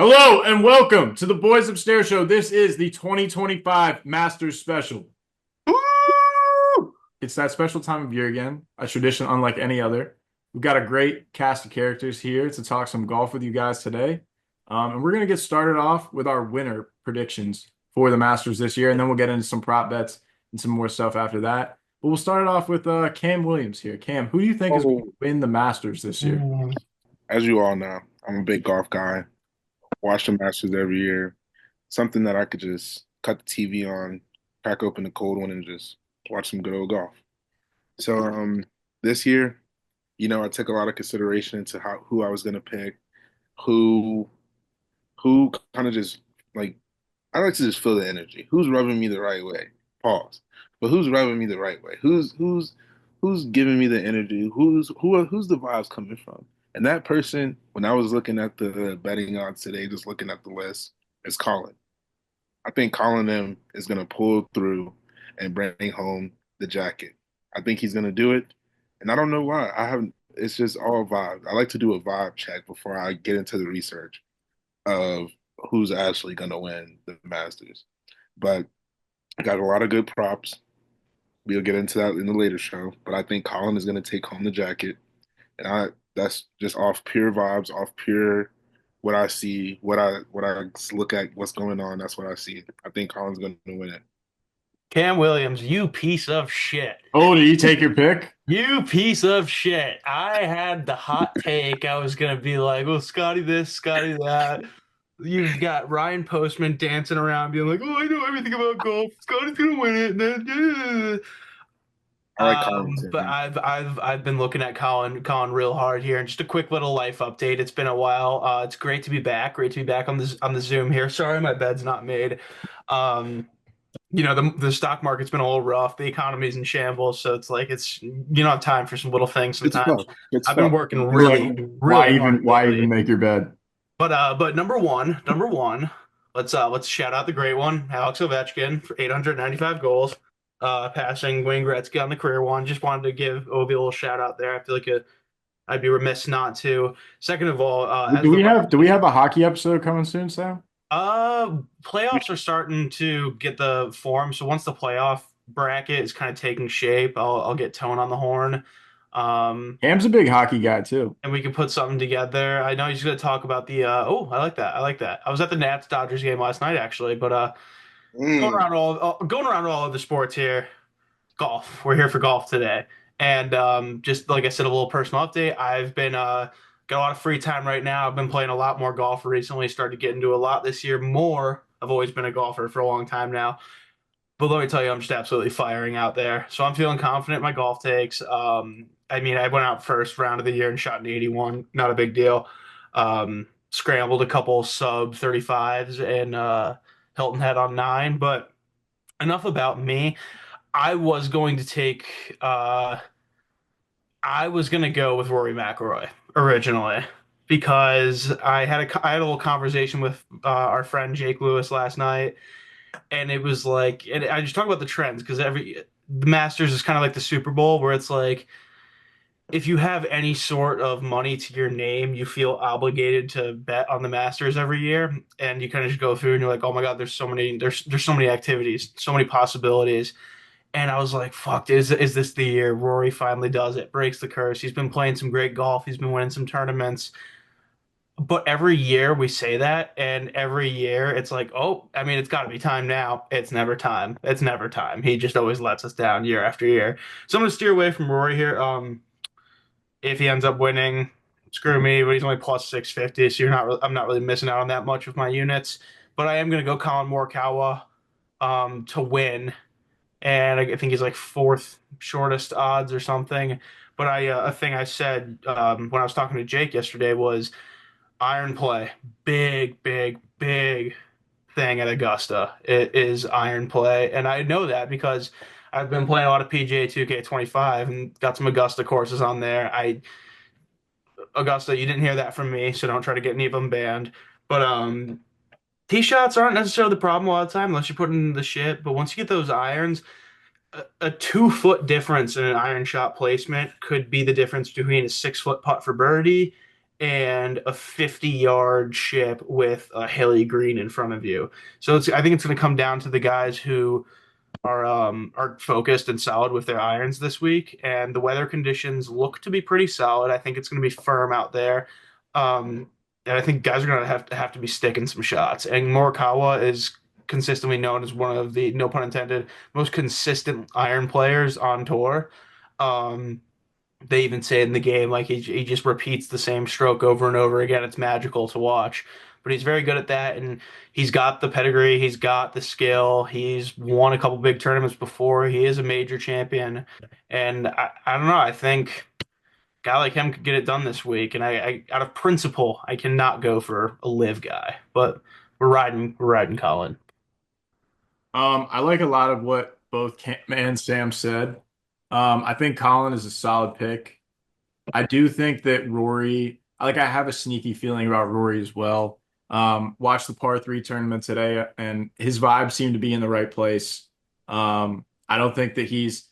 Hello and welcome to the Boys Upstairs Show. This is the 2025 Masters Special. Woo! It's that special time of year again, a tradition unlike any other. We've got a great cast of characters here to talk some golf with you guys today. And we're going to get started off with our winner predictions for the Masters this year, and then we'll get into some prop bets and some more stuff after that. But we'll start it off with Cam Williams here. Cam, who do you think is going to Oh, win the Masters this year? as you all know, I'm a big golf guy. Watch the Masters every year. Something that I could just cut the TV on, crack open the cold one, and just watch some good old golf. So, this year, I took a lot of consideration into who I was gonna pick, who who kind of just like I like to just feel the energy. Who's rubbing me the right way? Pause. But who's rubbing me the right way? Who's giving me the energy? Who's the vibes coming from? And that person, when I was looking at the betting odds today, just looking at the list, is Colin. I think Colin M is gonna pull through and bring home the jacket. I think he's gonna do it. And I don't know why. I haven't it's just all vibes. I like to do a vibe check before I get into the research of who's actually going to win the Masters. But I got a lot of good props. We'll get into that in the later show. But I think Colin is going to take home the jacket, and I that's just off pure vibes, off pure what I see, what I look at, what's going on. That's what I see. I think Colin's going to win it. Cam Williams, you piece of shit. Oh, did you take your pick? You piece of shit. I had the hot take. I was gonna be like, well, Scotty this, Scotty that. You've got Ryan Postman dancing around being like, oh, I know everything about golf. Scotty's gonna win it. I like Colin too. But I've been looking at Colin real hard here, and just a quick little life update. It's been a while. It's great to be back. Great to be back on the Zoom here. Sorry, my bed's not made. Um, the stock market's been a little rough. The economy's in shambles, so it's like it's you don't have time for some little things It's sometimes. tough. It's I've been tough. working You're like, really, really hard why even lately. make your bed? But number one, let's shout out the great one, Alex Ovechkin for 895 goals, passing Wayne Gretzky on the career one. Just wanted to give Ovi a little shout out there. I feel like I'd be remiss not to. Second of all, as Do the we right have a hockey episode coming soon, Sam? playoffs are starting to get the form. So once the playoff bracket is kind of taking shape, I'll get Tone on the horn. Cam's a big hockey guy too. And we can put something together. I know he's going to talk about the oh, I like that. I like that. I was at the Nats Dodgers game last night actually, but Mm. going around all of the sports here, golf. We're here for golf today. And just like I said, a little personal update. I've been got a lot of free time right now. I've been playing a lot more golf recently. Started to get into a lot this year. More. I've always been a golfer for a long time now. But let me tell you, I'm just absolutely firing out there. So I'm feeling confident in my golf takes. I mean, I went out first round of the year and shot an 81. Not a big deal. Scrambled a couple sub 35s and Hilton Head on nine. But enough about me. I was going to take I was going to go with Rory McIlroy originally because I had a little conversation with our friend Jake Lewis last night, and it was like, and I just talk about the trends because the Masters is kind of like the Super Bowl where it's like if you have any sort of money to your name, you feel obligated to bet on the Masters every year, and you kind of just go through and you're like, oh my God, there's so many activities, so many possibilities. And I was like, fuck, is this the year Rory finally does it, breaks the curse? He's been playing some great golf. He's been winning some tournaments. But every year we say that, and every year it's like, oh, I mean, it's got to be time now. It's never time. It's never time. He just always lets us down year after year. So I'm gonna steer away from Rory here. If he ends up winning, screw me. But he's only plus 650, so I'm not really missing out on that much with my units. But I am gonna go Colin Morikawa to win, and I think he's like fourth shortest odds or something. But a thing I said when I was talking to Jake yesterday was iron play, big, big, big thing at Augusta. It is iron play, and I know that because I've been playing a lot of PGA 2K25 and got some Augusta courses on there. I Augusta, you didn't hear that from me, so don't try to get any of them banned. But tee shots aren't necessarily the problem a lot of the time unless you're putting the shit. But once you get those irons, a 2 foot difference in an iron shot placement could be the difference between a 6 foot putt for birdie and a 50-yard chip with a hilly green in front of you. So I think it's going to come down to the guys who are focused and solid with their irons this week, and the weather conditions look to be pretty solid. I think it's going to be firm out there, and I think guys are going to have to be sticking some shots. And Morikawa is consistently known as one of the, no pun intended, most consistent iron players on tour. Um, they even say in the game, like he just repeats the same stroke over and over again. It's magical to watch. But he's very good at that, and he's got the pedigree, he's got the skill, he's won a couple big tournaments before. He is a major champion, and I don't know. I think a guy like him could get it done this week. And I out of principle, I cannot go for a live guy, but we're riding Colin. I like a lot of what both Cam and Sam said. I think Colin is a solid pick. I do think that Rory, like I have a sneaky feeling about Rory as well. Watched the par three tournament today, and his vibes seem to be in the right place. I don't think that he's,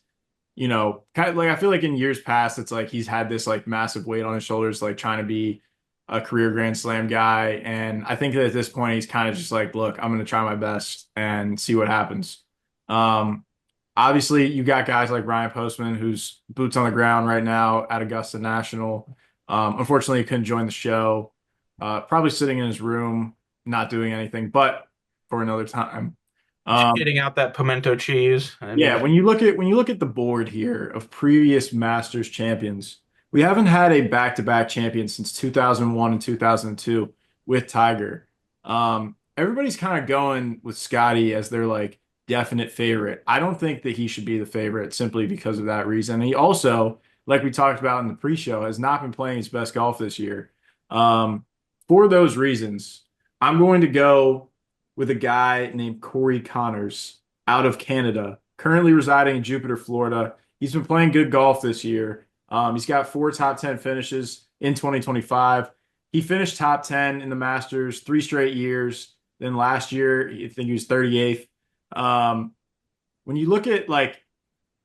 kind of like I feel like in years past, it's like he's had this like massive weight on his shoulders, like trying to be a career Grand Slam guy. And I think that at this point, he's kind of just like, look, I'm going to try my best and see what happens. Um, Obviously, you got guys like Ryan Postman, who's boots on the ground right now at Augusta National. Unfortunately, he couldn't join the show. Probably sitting in his room, not doing anything, but for another time. Um, Shitting out that pimento cheese. I mean, yeah, when you look at the board here of previous Masters champions, we haven't had a back-to-back champion since 2001 and 2002 with Tiger. Everybody's kind of going with Scottie as their like definite favorite. I don't think that he should be the favorite simply because of that reason. He also, like we talked about in the pre-show, has not been playing his best golf this year. Um, for those reasons, I'm going to go with a guy named Corey Connors out of Canada, currently residing in Jupiter, Florida. He's been playing good golf this year. He's got four top 10 finishes in 2025. He finished top 10 in the Masters 3 straight years. Then last year, I think he was 38th. Um, when you look at like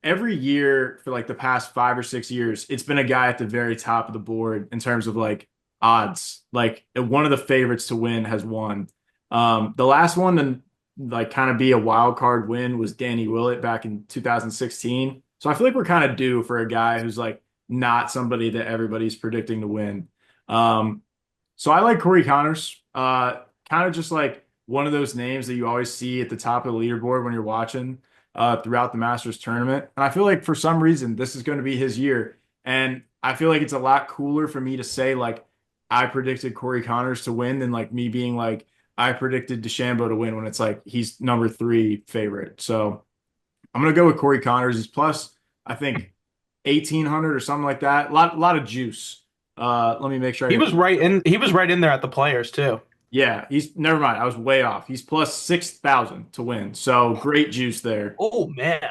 every year for like the past 5 or 6 years, it's been a guy at the very top of the board in terms of like odds. Like one of the favorites to win has won. The last one to like kind of be a wild card win was Danny Willett back in 2016. So I feel like we're kind of due for a guy who's like not somebody that everybody's predicting to win. Um, so I like Corey Connors. Kind of just like one of those names that you always see at the top of the leaderboard when you're watching throughout the Masters tournament. And I feel like for some reason this is going to be his year. And I feel like it's a lot cooler for me to say like I predicted Corey Connors to win than like me being like I predicted DeChambeau to win when it's like he's number three favorite. So I'm gonna go with Corey Connors. He's plus I think 1,800 or something like that. A lot of juice. Let me make sure I he get. was right in. He was right in there at the players too. Yeah, he's never mind. I was way off. He's plus 6,000 to win. So great juice there. Oh man.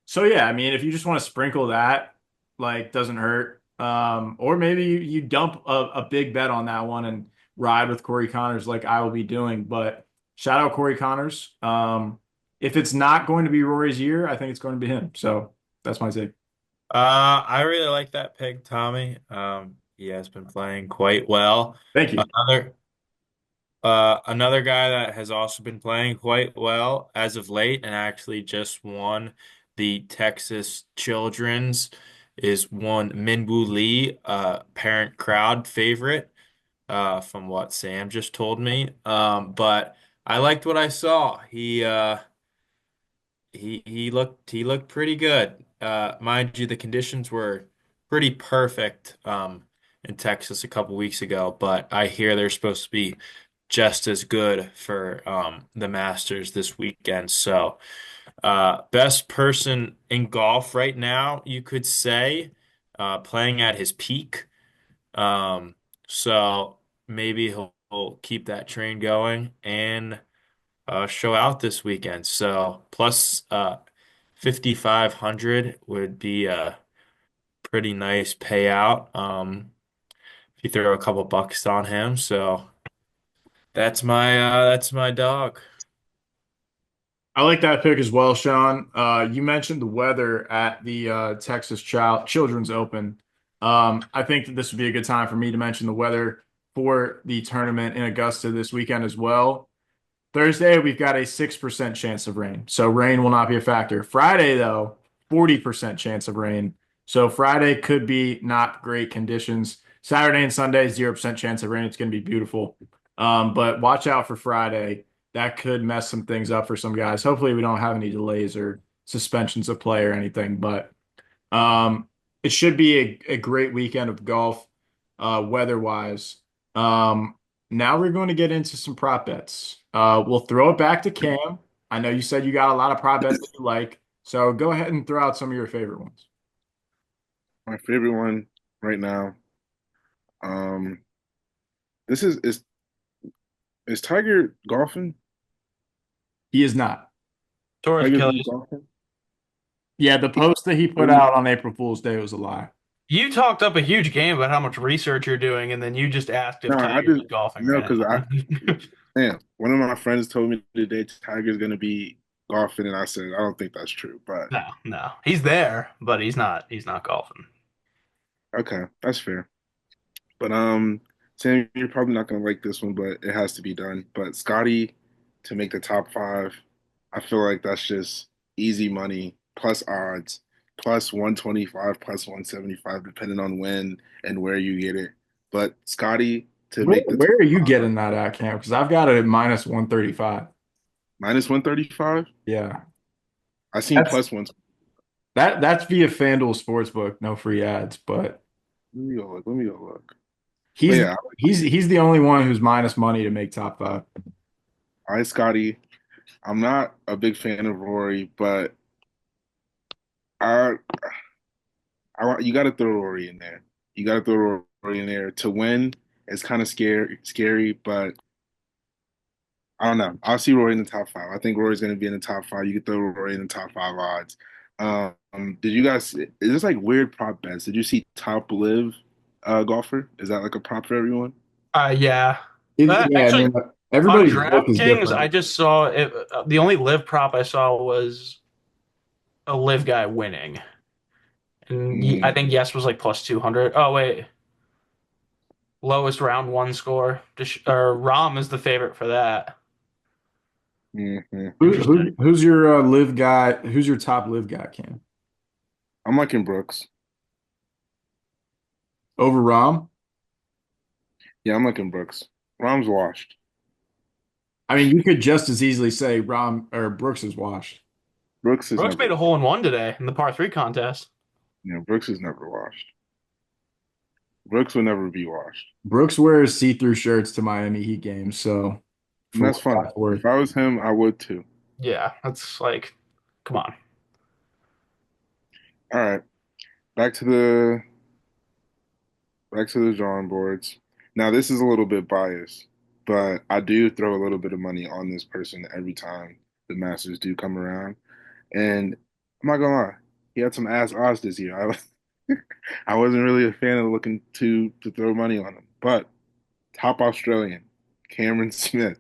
So yeah, I mean, if you just want to sprinkle that, like doesn't hurt. Or maybe you dump a big bet on that one and ride with Corey Connors like I will be doing. But shout out Corey Connors. If it's not going to be Rory's year, I think it's going to be him. So that's my take. I really like that pick, Tommy. He has been playing quite well. Thank you. Another guy that has also been playing quite well as of late and actually just won the Texas Children's is one Minwoo Lee, parent crowd favorite, from what Sam just told me. But I liked what I saw. He looked pretty good. Mind you, the conditions were pretty perfect in Texas a couple weeks ago, but I hear they're supposed to be just as good for the Masters this weekend. So, best person in golf right now, you could say, playing at his peak. Um, so maybe he'll keep that train going and show out this weekend. So plus 5,500 would be a pretty nice payout. If you throw a couple bucks on him. So that's my dog. I like that pick as well, Sean. You mentioned the weather at the Texas Children's Open. I think that this would be a good time for me to mention the weather for the tournament in Augusta this weekend as well. Thursday, we've got a 6% chance of rain. So rain will not be a factor. Friday, though, 40% chance of rain. So Friday could be not great conditions. Saturday and Sunday, 0% chance of rain. It's going to be beautiful. But watch out for Friday. That could mess some things up for some guys. Hopefully, we don't have any delays or suspensions of play or anything. But um, it should be a great weekend of golf, weather-wise. Now we're going to get into some prop bets. We'll throw it back to Cam. I know you said you got a lot of prop bets that you like, so go ahead and throw out some of your favorite ones. My favorite one right now. Um, this is Tiger golfing? He is not. Taurus Tiger's not Achilles. golfing? Yeah, the post that he put out on April Fool's Day was a lie. You talked up a huge game about how much research you're doing, and then you just asked if No, I Tiger just was golfing no, right because I now. man, one of my friends told me today Tiger's gonna be golfing, and I said I don't think that's true, but No, no, he's there, but he's not. He's not golfing. okay, that's fair. But Sam, you're probably not gonna like this one, but it has to be done. But Scotty to make the top five, I feel like that's just easy money plus odds, plus 125, plus 175, depending on when and where you get it. But Scotty to Where, make the where top are you five, getting that at, Cam? Because I've got it at minus 135. minus 135. Yeah. I seen That's plus one. that's via FanDuel Sportsbook, no free ads, but Let me go look. Let me go look. But he's yeah, he's the only one who's minus money to make top five. I Scotty. I'm not a big fan of Rory, but I you got to throw Rory in there. You got to throw Rory in there to win. It's kind of scary, but I don't know. I'll see Rory in the top five. I think Rory's going to be in the top five. You could throw Rory in the top five odds. Did you guys? Is this like weird prop bets? Did you see top live golfer? Is that like a prop for everyone? Yeah. Yeah, I Actually, mean, on everybody's book is DraftKings, I different. just saw it. The only live prop I saw was a live guy winning, and I Mm, think yes was like plus 200. Oh wait, lowest round one score. Or Rom is the favorite for that. Interesting. Who's your live guy? Who's your top live guy, Cam? I'm liking Brooks. Over Rom? Yeah, I'm liking Brooks. Rom's washed. I mean, you could just as easily say Rom or Brooks is washed. Brooks is Brooks never. made a hole in one today in the par three contest. Brooks is never washed. Brooks will never be washed. Brooks wears see-through shirts to Miami Heat games, so And for that's what fine. that's worth. If I was him, I would too. Yeah, that's like, come on. All right. Back to the back to the drawing boards. Now this is a little bit biased, but I do throw a little bit of money on this person every time the Masters do come around. And I'm not gonna lie, he had some ass odds this year. I wasn't really a fan of looking to throw money on him. But top Australian, Cameron Smith.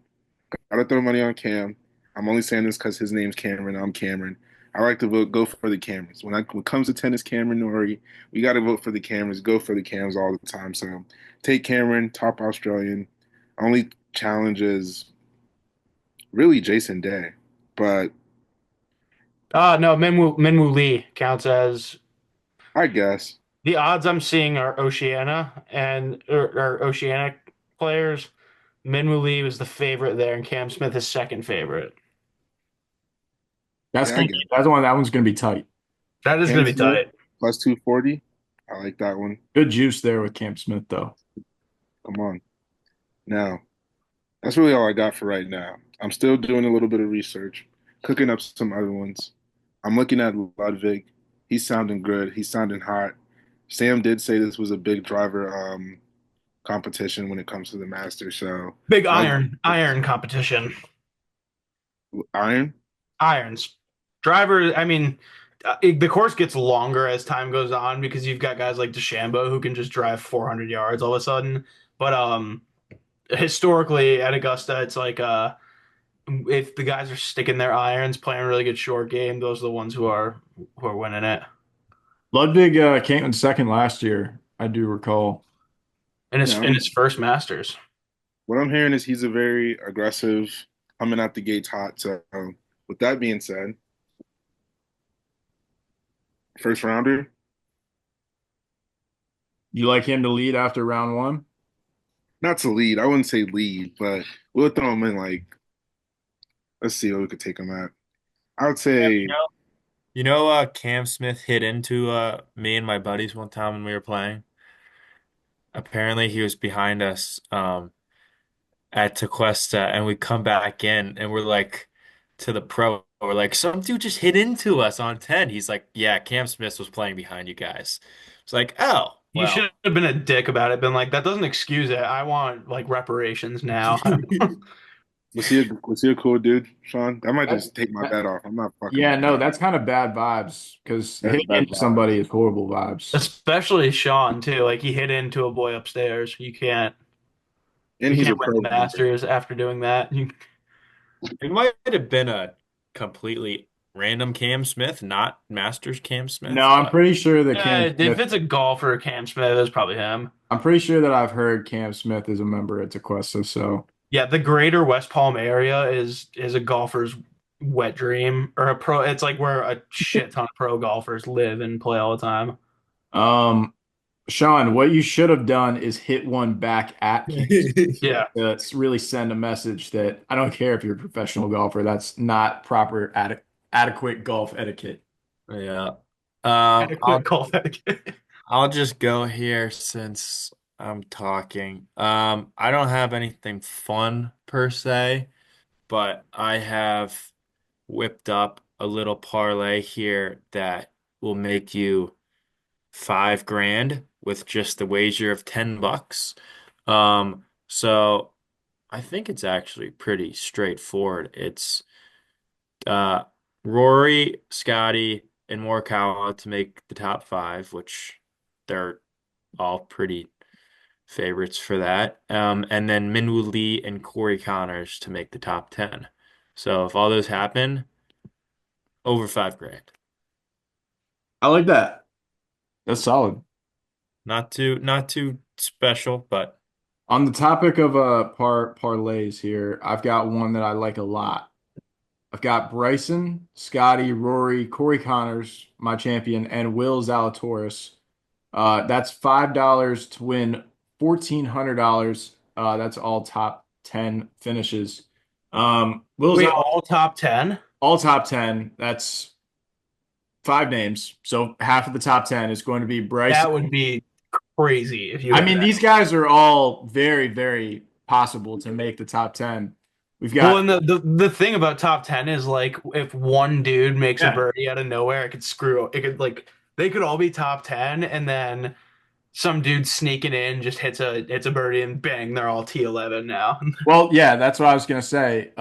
Gotta throw money on Cam. I'm only saying this because his name's Cameron. I'm Cameron. I like to go for the Camerons. When it comes to tennis, Cameron Norrie, we got to vote for the Camerons. Go for the Cams all the time. So take Cameron, top Australian. Only challenge is really Jason Day, but No, Minwoo Lee counts as I guess the odds I'm seeing are Oceania and or Oceanic players. Minwoo Lee was the favorite there, and Cam Smith is second favorite. That's yeah, I gonna guess be that's one that one's gonna be tight. That is Cam going to be Smith tight. plus 240. I like that one. Good juice there with Cam Smith, though. Come on. Now, that's really all I got for right now. I'm still doing a little bit of research, cooking up some other ones. I'm looking at Ludwig. He's sounding good. He's sounding hot. Sam did say this was a big driver competition when it comes to the Masters. So Big Ludwig, iron competition. iron. Irons. Driver, I mean, the course gets longer as time goes on because you've got guys like DeChambeau who can just drive 400 yards all of a sudden. But historically at Augusta, it's like if the guys are sticking their irons, playing a really good short game, those are the ones who are winning it. Ludwig came in second last year. I do recall. Yeah, In his first Masters. what I'm hearing is he's a very aggressive, coming out the gates hot. So, with that being said, first rounder, You like him to lead after round one? not to lead. I wouldn't say lead, but we'll throw him in like, let's see what we could take him at. I would Yeah, say, Cam Smith hit into me and my buddies one time when we were playing. Apparently, he was behind us at Tequesta, and we come back in, and we're like to the pro. We're like, some dude just hit into us on 10. He's like, yeah, Cam Smith was playing behind you guys. It's like, oh, You well. should have been a dick about it. Been like, that doesn't excuse it. I want like reparations now. was he a cool dude, Sean? I might That's just take my that, bet off. I'm not fucking yeah, with no, that. that's kind of bad vibes because That's hitting bad into somebody vibes. is horrible vibes. Especially Sean too. Like he hit into a boy upstairs. And You he's can't a win pro the gamer. Masters after doing that. It might have been a completely random Cam Smith, not Masters Cam No, Smith, I'm but pretty sure that Cam If Smith. it's a golfer, Cam Smith is probably him. I'm pretty sure that I've heard Cam Smith is a member at Tequesta. So, Yeah, the greater West Palm area is a golfer's wet dream or a pro. It's like where a shit ton of pro golfers live and play all the time. um, Sean, what you should have done is hit one back at Cam Yeah, to really send a message that I don't care if you're a professional golfer. That's not proper adequate golf etiquette. yeah. adequate golf etiquette. I'll just go here since I'm talking. I don't have anything fun per se, but I have whipped up a little parlay here that will make you 5 grand with just the wager of $10. So I think it's actually pretty straightforward. It's uh Rory, Scottie, and Morikawa to make the top five, which they're all pretty favorites for that. And then Minwoo Lee and Corey Connors to make the top 10. So if all those happen, over 5 grand. I like that. That's solid. Not too special, but On the topic of parlays here, I've got one that I like a lot. I've got Bryson, Scotty, Rory, Corey Connors, my champion, and Will Zalatoris. That's $5 to win $1,400. That's all top 10 finishes. Will Wait, Zal all top 10? all top 10. That's five names. So half of the top 10 is going to be That Bryson. would be crazy if you I hit mean, that. these guys are all very, very possible to make the top 10. We've Well, got, and the thing about top 10 is like if one dude makes a yeah. birdie out of nowhere, it could screw it could like they could all be top 10 and then some dude sneaking in just hits a birdie and bang, they're all T11 now. Well, yeah, that's what I was gonna say.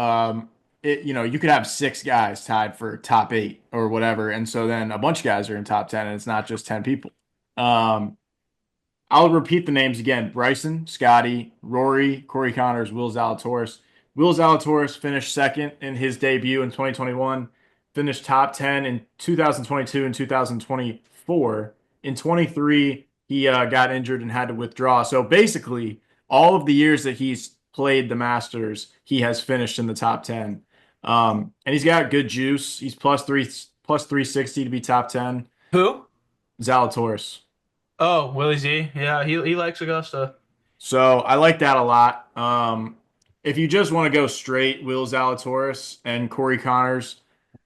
You could have six guys tied for top eight or whatever, and so then a bunch of guys are in top 10, and it's not just 10 people. Um, I'll repeat the names again: Bryson, Scotty, Rory, Corey Connors, Will Zalatoris. Will Zalatoris finished second in his debut in 2021, finished top 10 in 2022 and 2024. In 23, he got injured and had to withdraw. So basically, all of the years that he's played the Masters, he has finished in the top 10. And he's got good juice. He's plus 360 to be top 10. Who? Zalatoris. Oh, Willie Z. Yeah, he likes Augusta. So I like that a lot. If you just want to go straight, Will Zalatoris and Corey Connors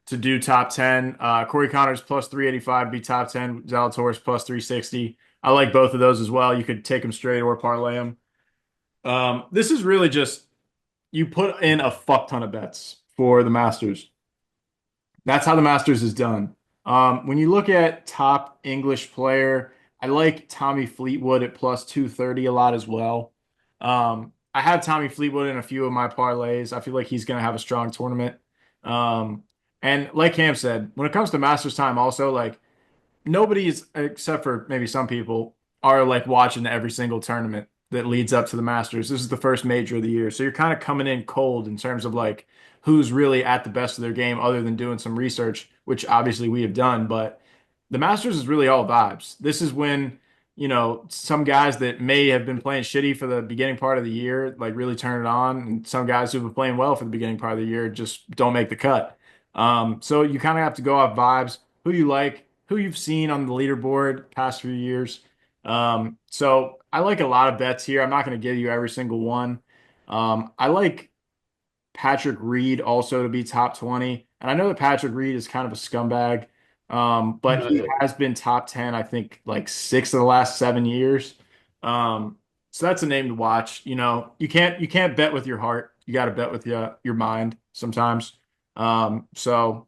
to do top 10, Corey Connors plus 385 be top 10, Zalatoris plus 360. I like both of those as well. You could take them straight or parlay them. This is really just you put in a fuck ton of bets for the Masters. That's how the Masters is done. When you look at top English player, I like Tommy Fleetwood at plus 230 a lot as well. I have Tommy Fleetwood in a few of my parlays. I feel like he's going to have a strong tournament. And like Cam said, when it comes to Masters time, also, like, nobody's, except for maybe some people, are like watching every single tournament that leads up to the Masters. This is the first major of the year. So you're kind of coming in cold in terms of like who's really at the best of their game other than doing some research, which obviously we have done. But the Masters is really all vibes. This is when some guys that may have been playing shitty for the beginning part of the year, like really turn it on, and some guys who've been playing well for the beginning part of the year just don't make the cut. So you kind of have to go off vibes, who you like, who you've seen on the leaderboard past few years. So I like a lot of bets here. I'm not going to give you every single one. I like Patrick Reed also to be top 20. And I know that Patrick Reed is kind of a scumbag, but he Uh, has been top 10, I think, like 6 of the last 7 years. So that's a name to watch. You can't bet with your heart. You got to bet with your mind sometimes. So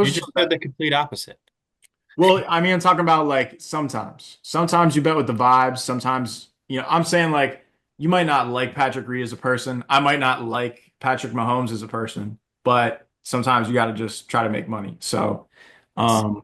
You those are just said the complete opposite. well, I mean, I'm talking about like sometimes. Sometimes you bet with the vibes. Sometimes, I'm saying like you might not like Patrick Reed as a person. I might not like Patrick Mahomes as a person, but sometimes you got to just try to make money. So, um,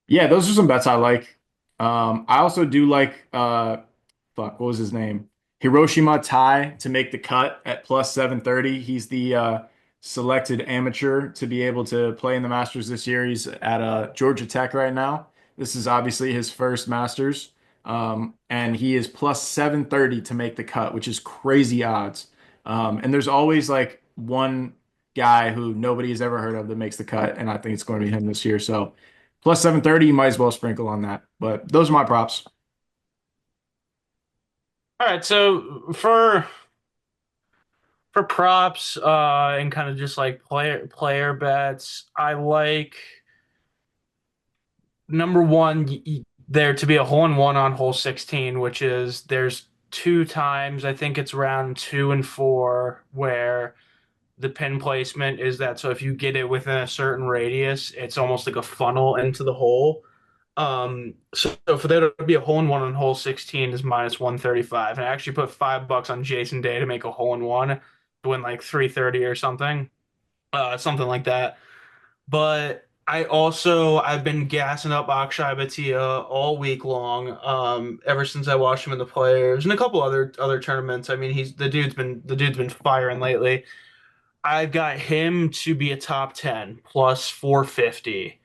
yeah, those are some bets I like. I also do like fuck, what was his name? Hiroshima Tai to make the cut at plus 730. He's the selected amateur to be able to play in the Masters this year. He's at Georgia Tech right now. This is obviously his first Masters. And he is plus 730 to make the cut, which is crazy odds. And there's always like one guy who nobody has ever heard of that makes the cut, and I think it's going to be him this year. So plus 730, you might as well sprinkle on that. But those are my props. all right, so for props, and kind of just like player bets, I like number one there to be a hole in one on hole 16, which is there's two times, I think it's round two and four, where the pin placement is that so if you get it within a certain radius, it's almost like a funnel into the hole. So for there to be a hole in one on hole 16 is minus 135. And I actually put $5 on Jason Day to make a hole in one to win like 330 or something. Something like that. But I've been gassing up Akshay Bhatia all week long. Ever since I watched him in the players and a couple other tournaments. I mean, he's the dude's been firing lately. I've got him to be a top 10 plus 450.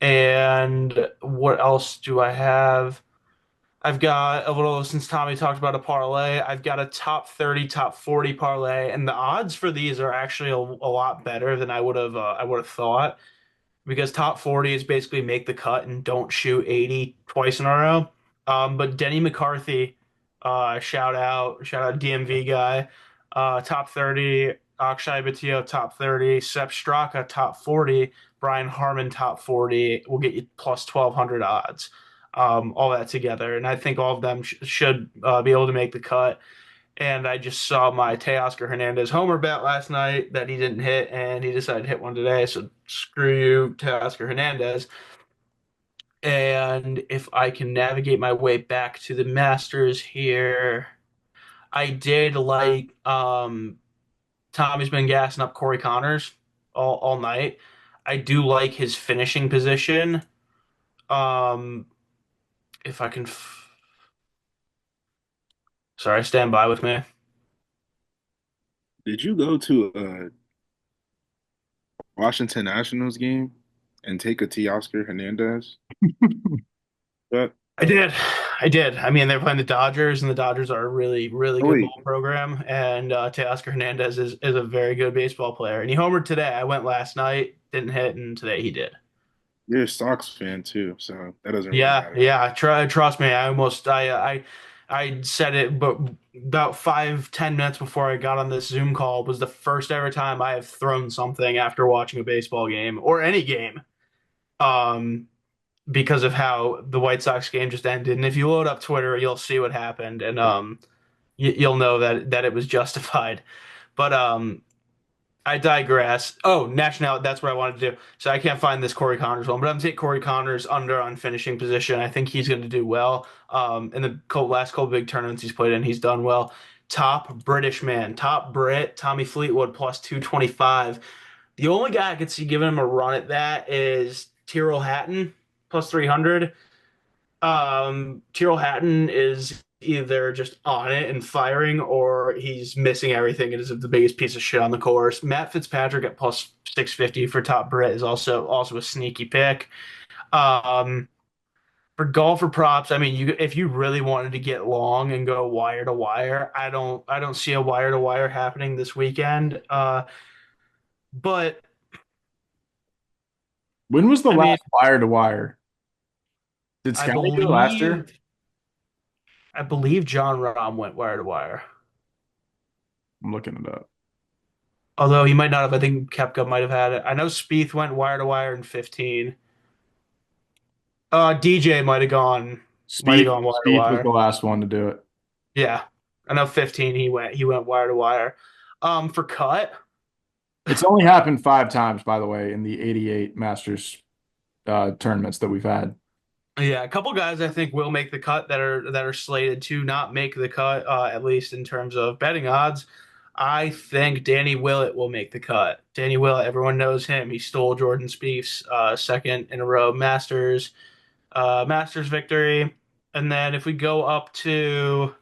And what else do I have? I've got a little, since Tommy talked about a parlay, I've got a top 30, top 40 parlay, and the odds for these are actually a lot better than I would have thought because top 40 is basically make the cut and don't shoot 80 twice in a row. But Denny McCarthy, shout out DMV guy, top 30, Akshay Bhatia top 30, Sepp Straka top 40, Brian Harmon top 40 will get you plus 1200 odds. All that together, and I think all of them should be able to make the cut. And I just saw my Teoscar Hernandez homer bet last night that he didn't hit, and he decided to hit one today. So screw you, Teoscar Hernandez. And if I can navigate my way back to the Masters here, I did like Tommy's been gassing up Corey Connors all night. I do like his finishing position. Um, if I can, sorry, stand by with me. Did you go to a Washington Nationals game and take a Teoscar Hernandez? But I did. I did. I mean, they're playing the Dodgers, and the Dodgers are a really, really oh good wait, ball program. And Teoscar Hernandez is a very good baseball player. And he homered today. I went last night, didn't hit, and today he did. you're a Sox fan too, so that doesn't really Yeah, matter. yeah. Trust me. I said it, but about 5, 10 minutes before I got on this Zoom call was the first ever time I have thrown something after watching a baseball game or any game. Um, because of how the White Sox game just ended. And if you load up Twitter, you'll see what happened, and you'll know that it was justified. But I digress. Oh, National, that's what I wanted to do. So I can't find this Corey Connors one, but I'm gonna take Corey Connors under on finishing position. I think he's going to do well. In the last couple big tournaments he's played in, he's done well. Top British man, top Brit, Tommy Fleetwood plus 225. The only guy I could see giving him a run at that is Tyrrell Hatton plus 300. Tyrrell Hatton is either just on it and firing, or he's missing everything and is the biggest piece of shit on the course. Matt Fitzpatrick at plus 650 for top Brit is also a sneaky pick. Um, For golfer props, I mean, you if you really wanted to get long and go wire to wire, I don't see a wire to wire happening this weekend. But When was the I mean, last wire to wire? Did I Scotty do it last year? believe I believe John Rahm went wire to wire. I'm looking it up. Although he might not have. I think Kepka might have had it. I know Spieth went wire to wire in 15. DJ might have Spieth, gone wire to Spieth was the wire. last one to do it. Yeah. I know 15 he went wire to wire. For cut, It's only happened 5 times, by the way, in the 88 Masters tournaments that we've had. yeah, a couple guys I think will make the cut that are slated to not make the cut, at least in terms of betting odds. I think Danny Willett will make the cut. Danny Willett, everyone knows him. He stole Jordan Spieth's second in a row Masters victory. And then if we go up to,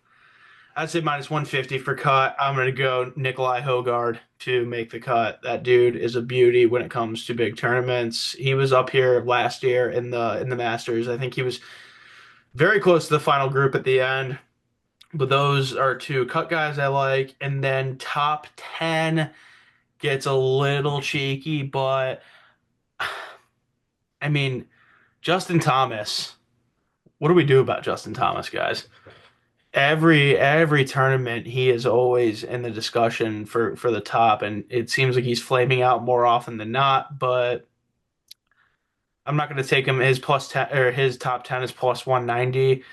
I'd say minus 150 for cut, I'm going to go Nikolai Hogard to make the cut. That dude is a beauty when it comes to big tournaments. He was up here last year in the Masters. I think he was very close to the final group at the end. But those are two cut guys I like. And then top 10 gets a little cheeky, but I mean, Justin Thomas. What do we do about Justin Thomas, guys? Every tournament he is always in the discussion for the top, and it seems like he's flaming out more often than not. But I'm not going to take him. His plus 10 or his top 10 is plus 190.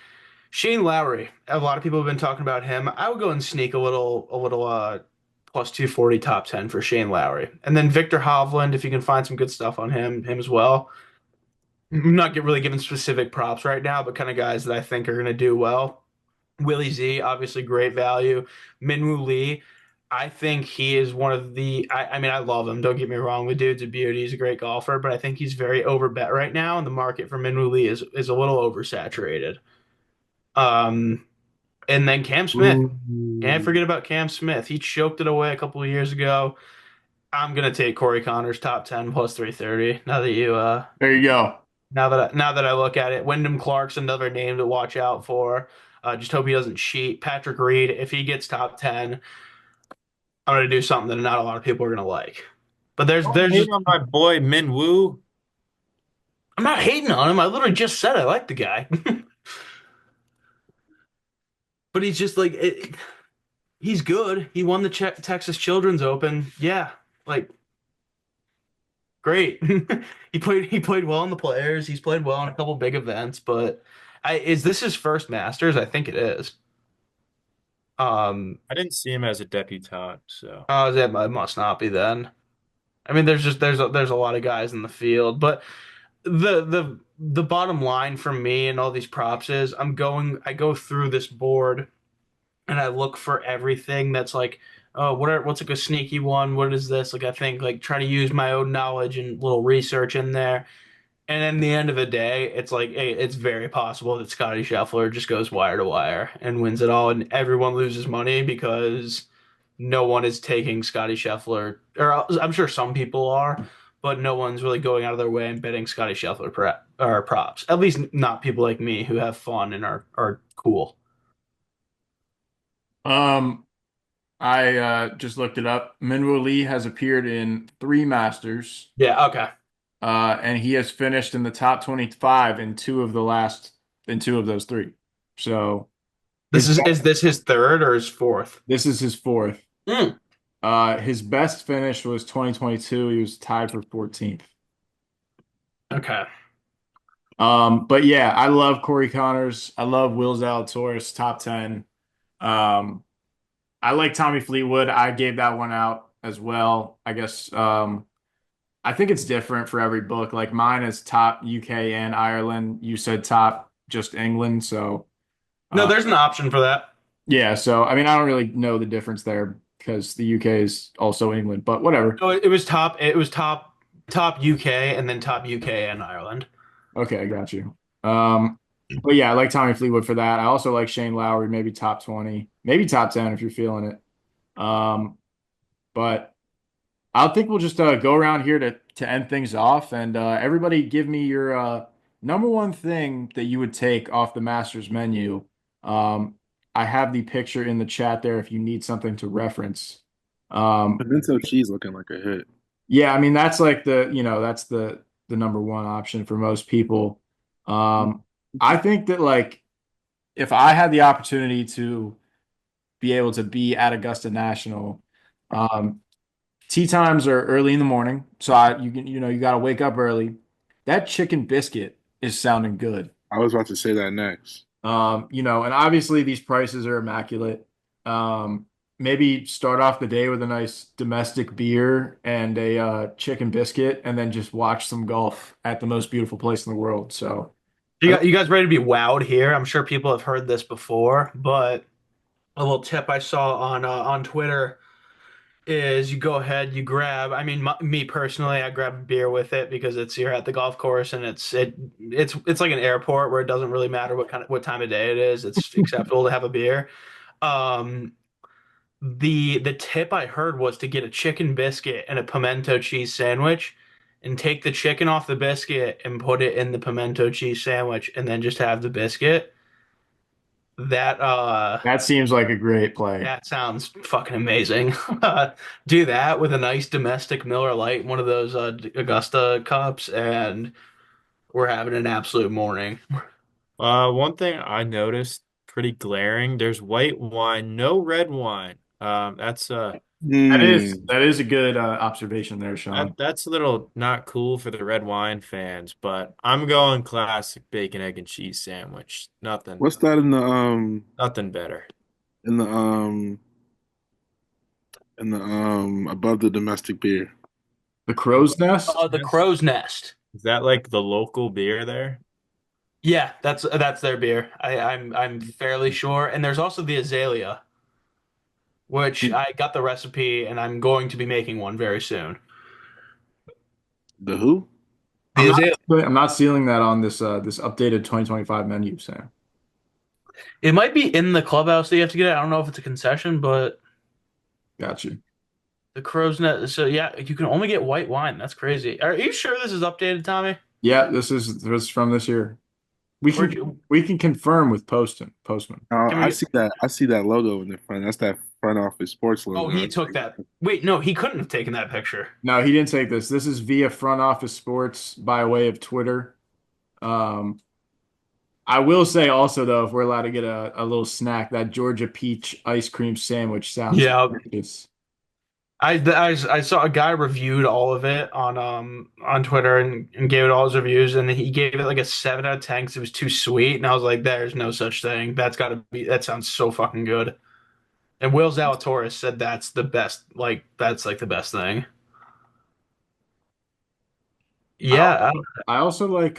Shane Lowry. A lot of people have been talking about him. I would go and sneak a little plus 240 top 10 for Shane Lowry, and then Victor Hovland if you can find some good stuff on him as well. I'm not really giving specific props right now, but kind of guys that I think are going to do well. Willie Z, obviously great value. Minwoo Lee, I think he is one of the. I mean, I love him. Don't get me wrong. The dude's a beauty. He's a great golfer, but I think he's very overbet right now, and the market for Minwoo Lee is a little oversaturated. Um, and then Cam Smith. Can't Ooh. forget about Cam Smith. He choked it away a couple of years ago. I'm gonna take Corey Connors top 10 plus 330. There you go. Now that I look at it, Wyndham Clark's another name to watch out for. Just hope he doesn't cheat. Patrick Reed, if he gets top 10, I'm gonna do something that not a lot of people are gonna like. But Don't there's hate just on my boy Min Woo. I'm not hating on him. I literally just said I like the guy. But he's just like he's good. He won the Texas Children's Open. Yeah, like great. He played well in the Players. He's played well in a couple big events. But is this his first Masters? I think it is. Um, I didn't see him as a debutante, so oh, that must not be then. I mean, there's a lot of guys in the field, but the bottom line for me and all these props is I go through this board and I look for everything that's like, oh, what's like a sneaky one? What is this? Like I think like try to use my own knowledge and little research in there. And in the end of the day, it's like hey, it's very possible that Scottie Scheffler just goes wire to wire and wins it all, and everyone loses money because no one is taking Scottie Scheffler, or I'm sure some people are, but no one's really going out of their way and betting Scottie Scheffler or props. At least not people like me who have fun and are cool. Um, I just looked it up. Minwoo Lee has appeared in 3 Masters, Yeah, okay. and he has finished in the top 25 in two of those three. So This his is this his third or his fourth? this is his fourth. Hmm. His best finish was 2022. He was tied for 14th. Okay. But yeah, I love Corey Connors. I love Will Zalatoris, top 10. Um, I like Tommy Fleetwood. I gave that one out as well. I guess I think it's different for every book. Like mine is top UK and Ireland. You said top just England. So No, uh, there's an option for that. yeah, so I mean I don't really know the difference there because the UK is also England, but whatever. So it was top UK and then top UK and Ireland. Okay, I got you. But yeah, I like Tommy Fleetwood for that. I also like Shane Lowry, maybe top 20, maybe top 10 if you're feeling it. But I think we'll just go around here to end things off, and everybody give me number one thing that you would take off the Masters menu, um, I have the picture in the chat there if you need something to reference. Pimento cheese looking like a hit. Yeah, I mean that's like that's the number one option for most people. I think that like if I had the opportunity to be able to be at Augusta National, um, tea times are early in the morning, so you got to wake up early. That chicken biscuit is sounding good. I was about to say that next. And obviously these prices are immaculate. Maybe start off the day with a nice domestic beer and a chicken biscuit, and then just watch some golf at the most beautiful place in the world. So, You guys ready to be wowed here? I'm sure people have heard this before, but a little tip I saw on Twitter is you go ahead, you grab. I mean, me personally, I grab a beer with it because you're at the golf course and it's like an airport where it doesn't really matter what time of day it is. It's acceptable to have a beer. Um, the tip I heard was to get a chicken biscuit and a pimento cheese sandwich and take the chicken off the biscuit and put it in the pimento cheese sandwich and then just have the biscuit. That that seems like a great play. that sounds fucking amazing. Do that with a nice domestic Miller Lite, one of those Augusta cups, and we're having an absolute morning. One thing I noticed pretty glaring, there's white wine, no red wine. That's That is Hmm. that is a good observation there, Sean. that's a little not cool for the red wine fans, but I'm going classic bacon, egg, and cheese sandwich. What's that Nothing better. in the above the domestic beer? The Crow's Nest. The Crow's Nest. Is that like the local beer there? Yeah, that's their beer. I'm fairly sure. And there's also the Azalea, which I got the recipe and I'm going to be making one very soon. The who? The Azalea. I'm not seeing that on this updated 2025 menu, Sam. It might be in the clubhouse that you have to get it. I don't know if it's a concession, but Got you. the Crow's Nest. So yeah, you can only get white wine. That's crazy. Are you sure this is updated, Tommy? Yeah, this is from this year. We Where'd can you, we can confirm with Postman. can I we? see that. I see that logo in the front. That's that front office sports Oh, logo. he took that. Wait, no, he couldn't have taken that picture. No, he didn't take this. This is via Front Office Sports by way of Twitter. Um, I will say also though, if we're allowed to get a little snack, that Georgia peach ice cream sandwich sounds Yeah, delicious. I saw a guy reviewed all of it on Twitter and gave it all his reviews and he gave it like a 7 out of 10 because it was too sweet and I was like, there's no such thing. That sounds so fucking good. And Will Zalatoris said that's the best. Like that's like the best thing. I Yeah. I also like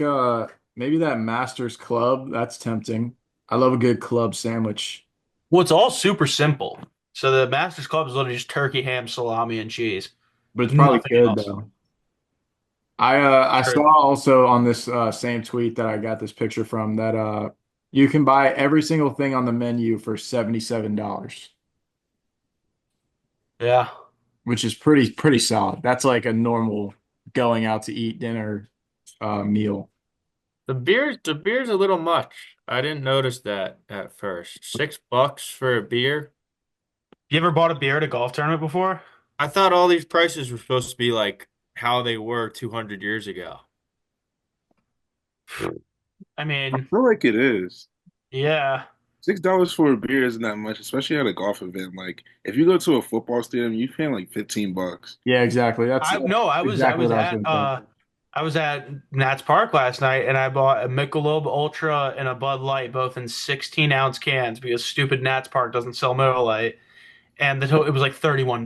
maybe that Masters Club. That's tempting. I love a good club sandwich, Well, it's all super simple. So the Masters Club is literally just turkey, ham, salami, and cheese. but it's There's probably nothing good else. though. I saw also on this same tweet that I got this picture from that you can buy every single thing on the menu for $77, Yeah. which is pretty solid. That's like a normal going out to eat dinner meal. The beer's a little much. I didn't notice that at first. $6 for a beer. You ever bought a beer at a golf tournament before? I thought all these prices were supposed to be like how they were 200 years ago. I I mean, feel like it is. yeah. $6 for a beer isn't that much, especially at a golf event. Like if you go to a football stadium, you paying like $15. Yeah, exactly. That's I no, exactly what I was going to say. I was at Nats Park last night and I bought a Michelob Ultra and a Bud Light both in 16-ounce cans because stupid Nats Park doesn't sell Miller Lite and it was like $31.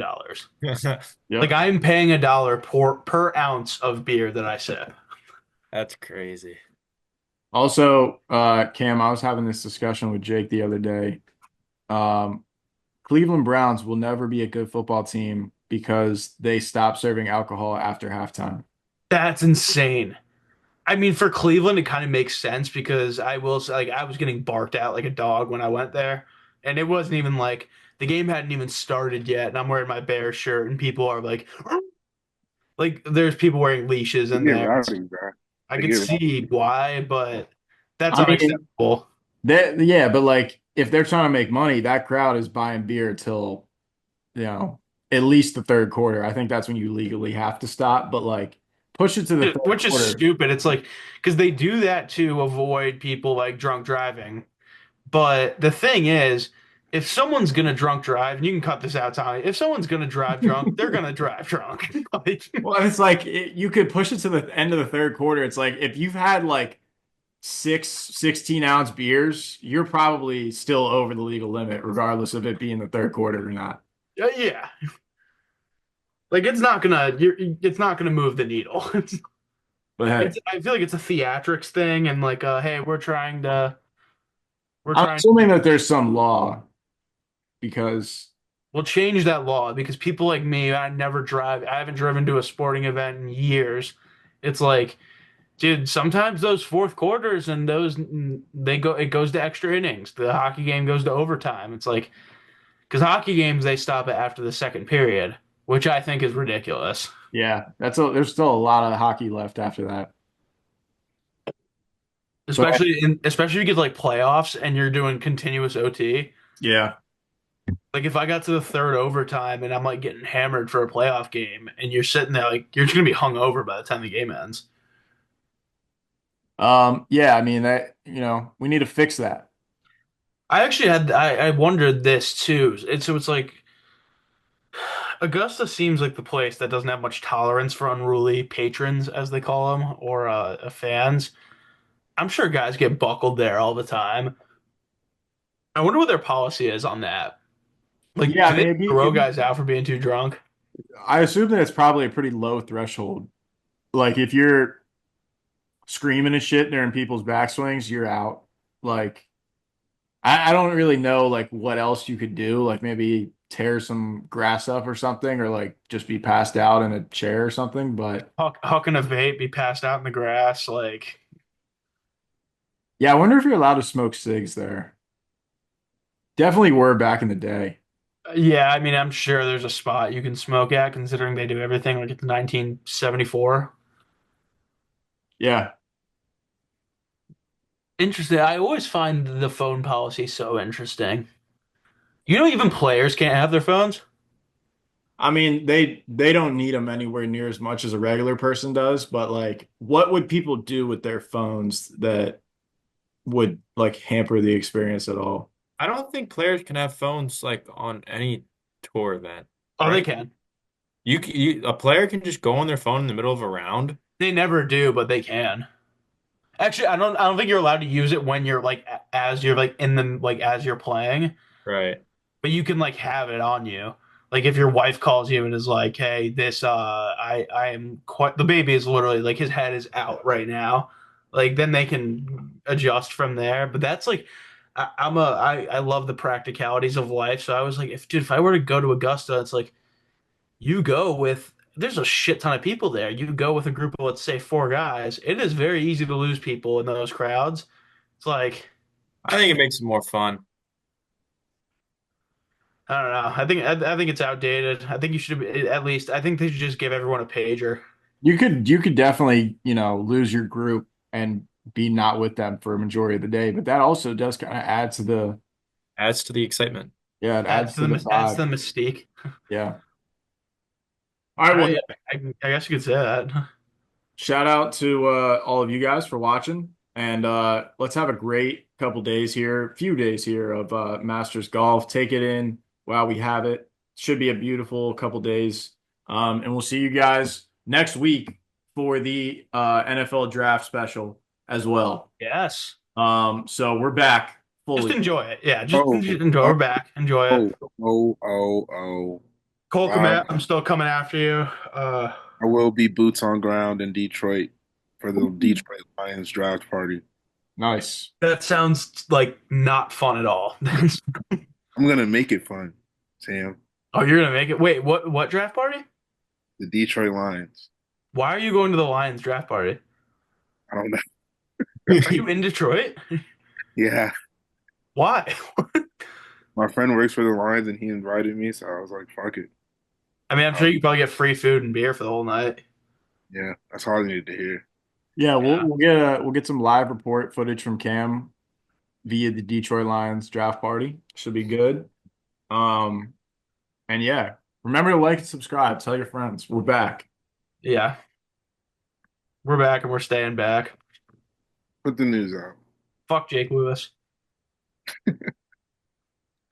Like Yep. I'm paying $1 per ounce of beer that I sip. That's crazy. Also, Cam, I was having this discussion with Jake the other day. Um, Cleveland Browns will never be a good football team because they stop serving alcohol after halftime. That's insane. I mean, for Cleveland, it kind of makes sense because I will say, like, I was getting barked at like a dog when I went there, and it wasn't even like the game hadn't even started yet, and I'm wearing my Bears shirt, and people are like, there's people wearing leashes You in get there. rowdy, bro. I They could get see why, but that's I mean, unacceptable. yeah, but like if they're trying to make money, that crowd is buying beer till, you know, at least the third quarter. I think that's when you legally have to stop. But like push it to the third Which is quarter. stupid. It's like because they do that to avoid people like drunk driving. But the thing is, if someone's gonna drunk drive, and you can cut this out, Tommy, if someone's gonna drive drunk, they're gonna drive drunk. Like, Well, and it's like you could push it to the end of the third quarter. It's like if you've had like six 16-ounce beers, you're probably still over the legal limit, regardless of it being the third quarter or not. yeah, like it's not gonna move the needle. But hey, I feel like it's a theatrics thing, and like, hey, we're I'm trying assuming that there's some law because we'll change that law because people like me, I haven't driven to a sporting event in years. It's like, dude, sometimes those fourth quarters and it goes to extra innings. The hockey game goes to overtime. It's like, because hockey games, they stop it after the second period, which I think is ridiculous. yeah, there's still a lot of hockey left after that. But Especially if you get like playoffs and you're doing continuous OT. yeah, Like if I got to the third overtime and I'm like getting hammered for a playoff game and you're sitting there like you're just gonna be hung over by the time the game ends. yeah, I mean that, we need to fix that. I wondered this too. It's like Augusta seems like the place that doesn't have much tolerance for unruly patrons, as they call them, or fans. I'm sure guys get buckled there all the time. I wonder what their policy is on that. Like, Yeah, I do they mean, throw guys out for being too drunk? I assume that it's probably a pretty low threshold. Like if you're screaming and shit during people's backswings, you're out. Like I don't really know like what else you could do. Like maybe tear some grass up or something, or like just be passed out in a chair or something. But Hucking a vape, be passed out in the grass, like. yeah, I wonder if you're allowed to smoke cigs there. Definitely were back in the day. Yeah, I mean, I'm sure there's a spot you can smoke at, considering they do everything like it's 1974. Yeah. Interesting. I always find the phone policy so interesting. You know, even players can't have their phones. I mean, they don't need them anywhere near as much as a regular person does, but like what would people do with their phones that would like hamper the experience at all? I don't think players can have phones like on any tour event, Oh, they right? can. A player can just go on their phone in the middle of a round. They never do, but they can. Actually, I don't think you're allowed to use it when you're like as you're like in the like as you're playing, Right. but you can like have it on you. Like if your wife calls you and is like, "Hey, I am quite the baby is literally like his head is out right now." Like then they can adjust from there. But that's like I love the practicalities of life. So I was like, if I were to go to Augusta, it's like you go with there's a shit ton of people there. You go with a group of let's say four guys. It is very easy to lose people in those crowds. It's like I think it makes it more fun. I don't know. I think it's outdated. I think you should at least. I think they should just give everyone a pager. You could definitely, lose your group and be not with them for a majority of the day, but that also does kind of add to the Adds to the excitement. yeah, it adds to the Adds to vibe. the mystique. Yeah. All right, well, I, I guess you could say that. shout out to all of you guys for watching, and let's have a great few days here of Masters golf. Take it in while we have it. Should be a beautiful couple days, and we'll see you guys next week for the NFL draft special as well. Yes. So we're back Just fully. enjoy it. Yeah, Oh, just enjoy. We're oh, back. Enjoy it. oh, oh, oh, oh. Cole Wow. Komet, I'm still coming after you. I will be boots on ground in Detroit for the Detroit Lions draft party. Nice. That sounds like not fun at all. I'm gonna make it fun, Sam. Oh, you're gonna make it. Wait, what draft party? The Detroit Lions. Why are you going to the Lions draft party? I don't know. Are you in Detroit? Yeah, Why? my friend works for the Lions and he invited me, so I was like, fuck it. I mean, I'm sure you could probably get free food and beer for the whole night. Yeah, that's all I needed to hear. Yeah, Yeah. we'll get some live report footage from Cam via the Detroit Lions draft party. Should be good. Um, and yeah, remember to like and subscribe. Tell your friends. We're back. Yeah. We're back and we're staying back. Put the news out. Fuck Jake Lewis.